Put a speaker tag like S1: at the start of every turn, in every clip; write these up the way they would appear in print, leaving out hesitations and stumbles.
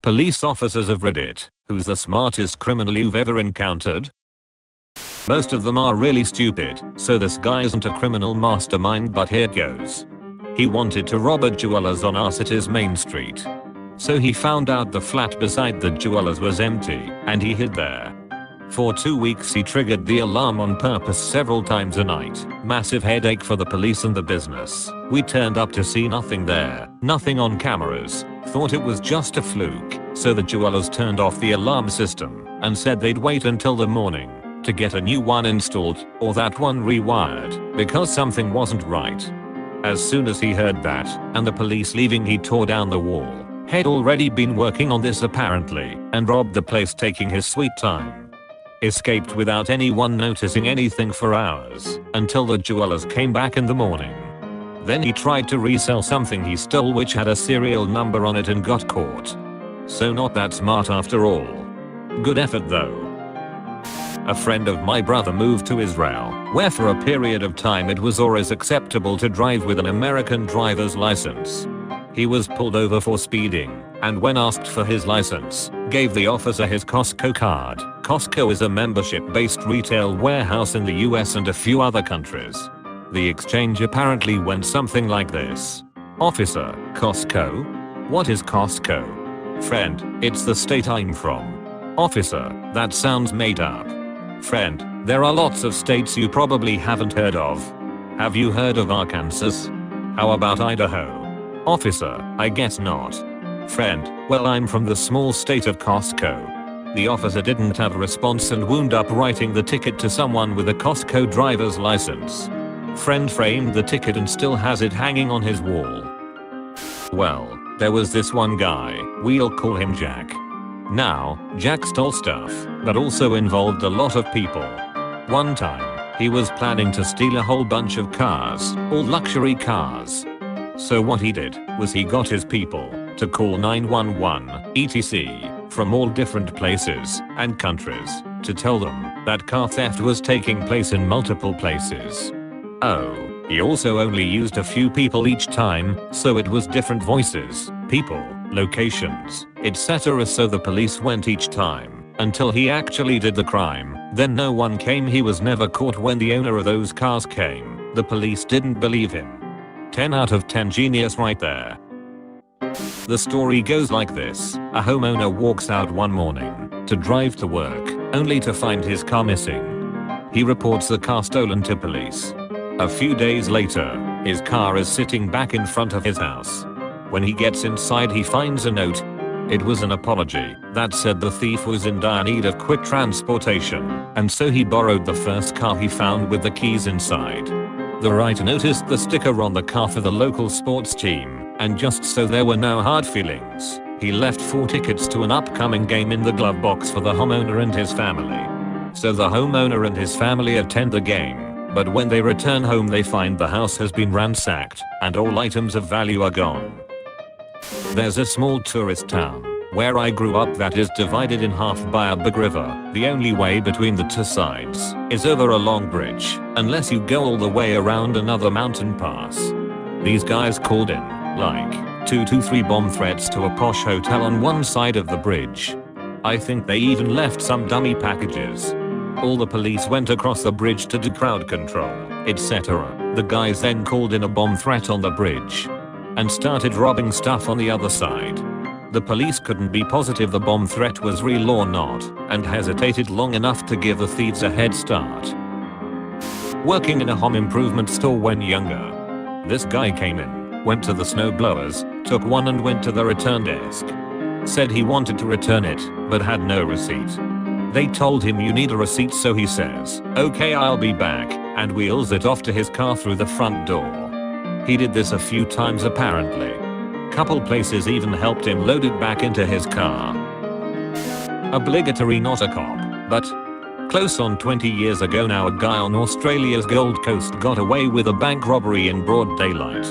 S1: Police officers of Reddit, who's the smartest criminal you've ever encountered? Most of them are really stupid, so this guy isn't a criminal mastermind, but here goes. He wanted to rob a jeweler's on our city's main street. So he found out the flat beside the jeweler's was empty, and he hid there. For 2 weeks he triggered the alarm on purpose several times a night. Massive headache for the police and the business. We turned up to see nothing there, nothing on cameras. Thought it was just a fluke, so the jewelers turned off the alarm system and said they'd wait until the morning to get a new one installed, or that one rewired, because something wasn't right. As soon as he heard that, and the police leaving, he tore down the wall. Had already been working on this apparently, and robbed the place, taking his sweet time. Escaped without anyone noticing anything for hours, until the jewelers came back in the morning. Then he tried to resell something he stole which had a serial number on it and got caught. So not that smart after all. Good effort though. A friend of my brother moved to Israel, where for a period of time it was always acceptable to drive with an American driver's license. He was pulled over for speeding, and when asked for his license, gave the officer his Costco card. Costco is a membership-based retail warehouse in the US and a few other countries. The exchange apparently went something like this. Officer, Costco? What is Costco? Friend, it's the state I'm from. Officer, that sounds made up. Friend, there are lots of states you probably haven't heard of. Have you heard of Arkansas? How about Idaho? Officer, I guess not. Friend, well, I'm from the small state of Costco. The officer didn't have a response and wound up writing the ticket to someone with a Costco driver's license. Friend framed the ticket and still has it hanging on his wall. Well, there was this one guy, we'll call him Jack. Now, Jack stole stuff, but also involved a lot of people. One time, he was planning to steal a whole bunch of cars, all luxury cars. So what he did was he got his people to call 911, etc. from all different places and countries to tell them that car theft was taking place in multiple places. Oh, he also only used a few people each time, so it was different voices, people, locations, etc. So the police went each time until he actually did the crime. Then no one came. He was never caught. When the owner of those cars came, the police didn't believe him. 10 out of 10 genius right there. The story goes like this. A homeowner walks out one morning to drive to work, only to find his car missing. He reports the car stolen to police. A few days later, his car is sitting back in front of his house. When he gets inside, he finds a note. It was an apology that said the thief was in dire need of quick transportation, and so he borrowed the first car he found with the keys inside. The writer noticed the sticker on the car for the local sports team, and just so there were no hard feelings, he left 4 tickets to an upcoming game in the glove box for the homeowner and his family. So the homeowner and his family attend the game. But when they return home, they find the house has been ransacked and all items of value are gone. There's a small tourist town where I grew up that is divided in half by a big river. The only way between the two sides is over a long bridge, unless you go all the way around another mountain pass. These guys called in like 2 to 3 bomb threats to a posh hotel on one side of the bridge. I think they even left some dummy packages. All the police went across the bridge to do crowd control, etc. The guys then called in a bomb threat on the bridge and started robbing stuff on the other side. The police couldn't be positive the bomb threat was real or not, and hesitated long enough to give the thieves a head start. Working in a home improvement store when younger, this guy came in, went to the snow blowers, took one and went to the return desk. Said he wanted to return it, but had no receipt. They told him you need a receipt, so he says, okay, I'll be back, and wheels it off to his car through the front door. He did this a few times apparently. Couple places even helped him load it back into his car. Obligatory, not a cop, but close on. 20 years ago now, a guy on Australia's Gold Coast got away with a bank robbery in broad daylight.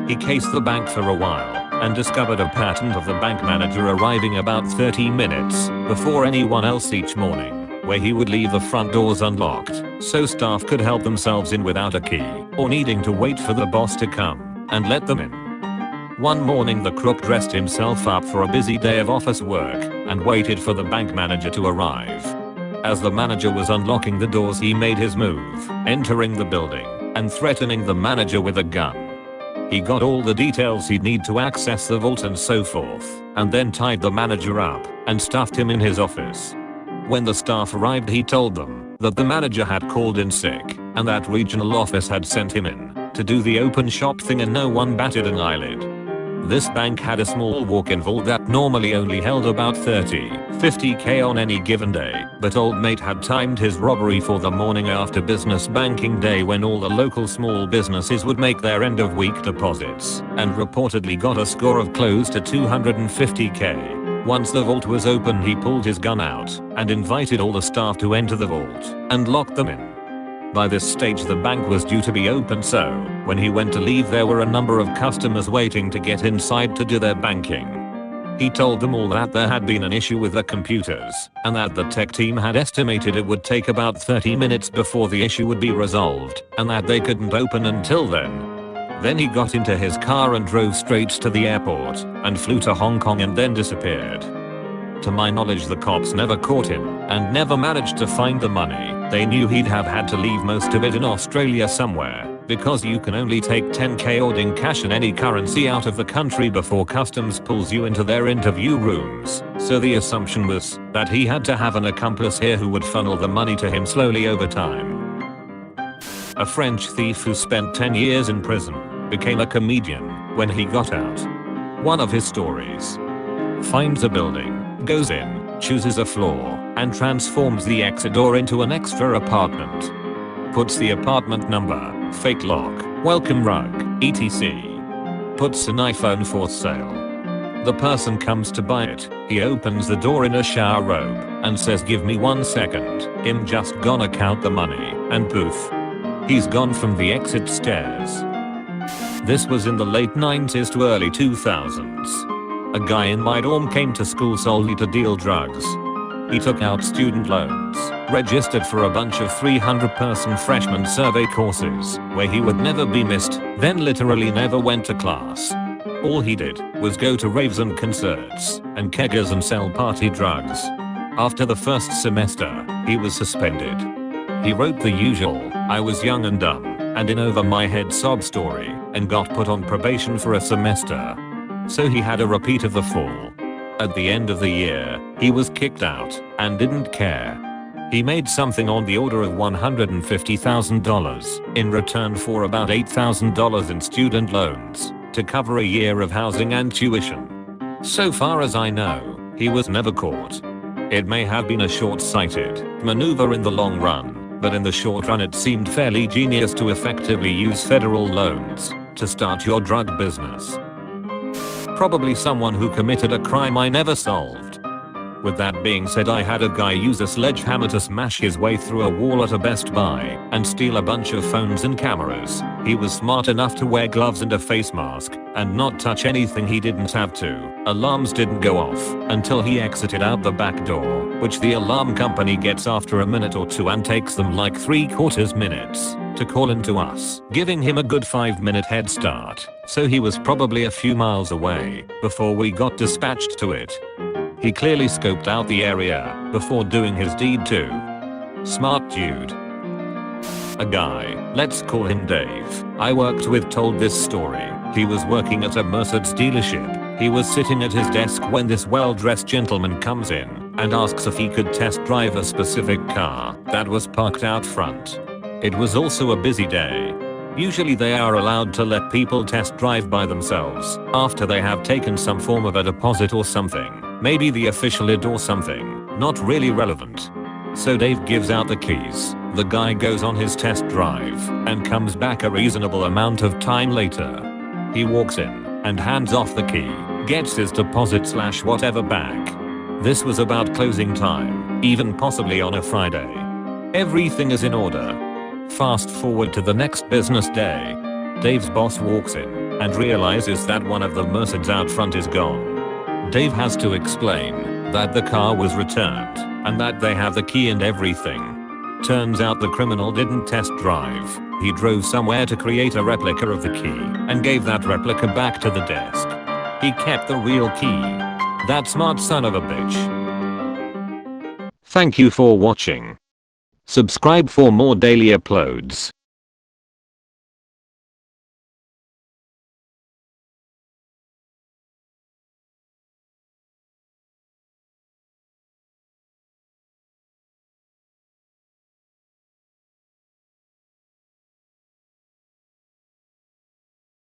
S1: He cased the bank for a while and discovered a pattern of the bank manager arriving about 30 minutes before anyone else each morning, where he would leave the front doors unlocked so staff could help themselves in without a key, or needing to wait for the boss to come and let them in. One morning the crook dressed himself up for a busy day of office work and waited for the bank manager to arrive. As the manager was unlocking the doors, he made his move, entering the building and threatening the manager with a gun. He got all the details he'd need to access the vault and so forth, and then tied the manager up and stuffed him in his office. When the staff arrived, he told them that the manager had called in sick and that regional office had sent him in to do the open shop thing, and no one batted an eyelid. This bank had a small walk-in vault that normally only held about 50k on any given day, but old mate had timed his robbery for the morning after business banking day, when all the local small businesses would make their end of week deposits, and reportedly got a score of close to 250k. Once the vault was open, he pulled his gun out and invited all the staff to enter the vault and locked them in. By this stage the bank was due to be open, so when he went to leave there were a number of customers waiting to get inside to do their banking. He told them all that there had been an issue with the computers and that the tech team had estimated it would take about 30 minutes before the issue would be resolved and that they couldn't open until then. Then he got into his car and drove straight to the airport and flew to Hong Kong and then disappeared. To my knowledge, the cops never caught him and never managed to find the money. They knew he'd have had to leave most of it in Australia somewhere, because you can only take 10k odd in cash and any currency out of the country before customs pulls you into their interview rooms. So the assumption was that he had to have an accomplice here who would funnel the money to him slowly over time. A French thief who spent 10 years in prison became a comedian when he got out. One of his stories: finds a building, goes in, chooses a floor, and transforms the exit door into an extra apartment. Puts the apartment number, fake lock, welcome rug, etc. Puts an iPhone for sale. The person comes to buy it. He opens the door in a shower robe and says, "Give me 1 second. I'm just gonna count the money," and poof. He's gone from the exit stairs. This was in the late 90s to early 2000s. A guy in my dorm came to school solely to deal drugs. He took out student loans, registered for a bunch of 300-person freshman survey courses where he would never be missed, then literally never went to class. All he did was go to raves and concerts and keggers and sell party drugs. After the first semester, he was suspended. He wrote the usual "I was young and dumb and in over my head" sob story and got put on probation for a semester. So he had a repeat of the fall. At the end of the year, he was kicked out and didn't care. He made something on the order of $150,000 in return for about $8,000 in student loans to cover a year of housing and tuition. So far as I know, he was never caught. It may have been a short-sighted maneuver in the long run, but in the short run it seemed fairly genius to effectively use federal loans to start your drug business. Probably someone who committed a crime I never solved. With that being said, I had a guy use a sledgehammer to smash his way through a wall at a Best Buy and steal a bunch of phones and cameras. He was smart enough to wear gloves and a face mask and not touch anything he didn't have to. Alarms didn't go off until he exited out the back door, which the alarm company gets after a minute or two and takes them like 3/4 minutes to call into us, giving him a good 5-minute head start. So he was probably a few miles away before we got dispatched to it. He clearly scoped out the area before doing his deed too. Smart dude. A guy, let's call him Dave, I worked with told this story. He was working at a Mercedes dealership. He was sitting at his desk when this well-dressed gentleman comes in and asks if he could test drive a specific car that was parked out front. It was also a busy day. Usually they are allowed to let people test drive by themselves after they have taken some form of a deposit or something. Maybe the official ID or something. Not really relevant. So Dave gives out the keys. The guy goes on his test drive and comes back a reasonable amount of time later. He walks in and hands off the key, gets his deposit/whatever back. This was about closing time, even possibly on a Friday. Everything is in order. Fast forward to the next business day. Dave's boss walks in and realizes that one of the Mercedes out front is gone. Dave has to explain that the car was returned and that they have the key and everything. Turns out the criminal didn't test drive. He drove somewhere to create a replica of the key and gave that replica back to the desk. He kept the real key. That smart son of a bitch. Thank you for watching. Subscribe for more daily uploads.